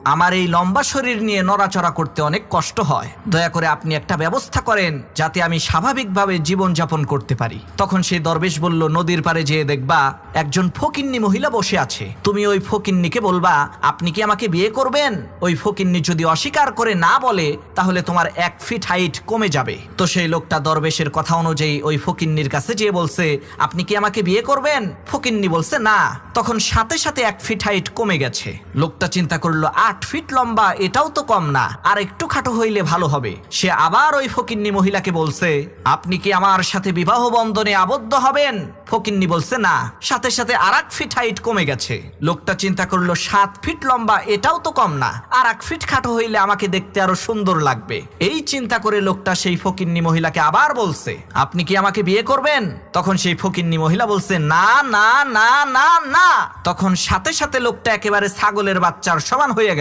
আমার এই লম্বা শরীর নিয়ে নড়াচড়া করতে অনেক কষ্ট হয়, দয়া করে আপনি একটা ব্যবস্থা করেন যাতে আমি স্বাভাবিকভাবে জীবনযাপন করতে পারি। তখন সেই দরবেশ বলল, নদীর পাড়ে যেয়ে দেখবা একজন ফকিন্নি মহিলা বসে আছে, তুমি ওই ফকিন্নিকে বলবা আপনি কি আমাকে বিয়ে করবেন। ওই ফকিন্নি যদি অস্বীকার করে না বলে তাহলে তোমার 1 ফিট হাইট কমে যাবে। তো সেই লোকটা দরবেশের কথা অনুযায়ী ওই ফকিন্নির কাছে যেয়ে বলছে, আপনি কি আমাকে বিয়ে করবেন। ফকিন্নি বলছে না। তখন সাথে সাথে 1 ফিট হাইট কমে গেছে। লোকটা চিন্তা করলো 8 ফিট লম্বা, এটাও তো কম না, আর একটু খাটো হইলে ভালো হবে। সে আবার ওই ফকিন্নি মহিলাকে বলছে, আপনি কি আমার সাথে বিবাহ বন্ধনে আবদ্ধ হবেন। ফকিন্নি বলছে না। সাথে সাথে আর 1 ফিট হাইট কমে গেছে। লোকটা চিন্তা করলো 7 ফিট লম্বা, এটাও তো কম না, আর 1 ফিট খাটো হইলে আমাকে দেখতে আরো সুন্দর লাগবে। এই চিন্তা করে লোকটা সেই ফকিন্নি মহিলাকে আবার বলছে, আপনি কি আমাকে বিয়ে করবেন। তখন সেই ফকিন্নি মহিলা বলছে, না না না না না। তখন সাথে সাথে লোকটা একেবারে ছাগলের বাচ্চার সমান হয়ে গেছে।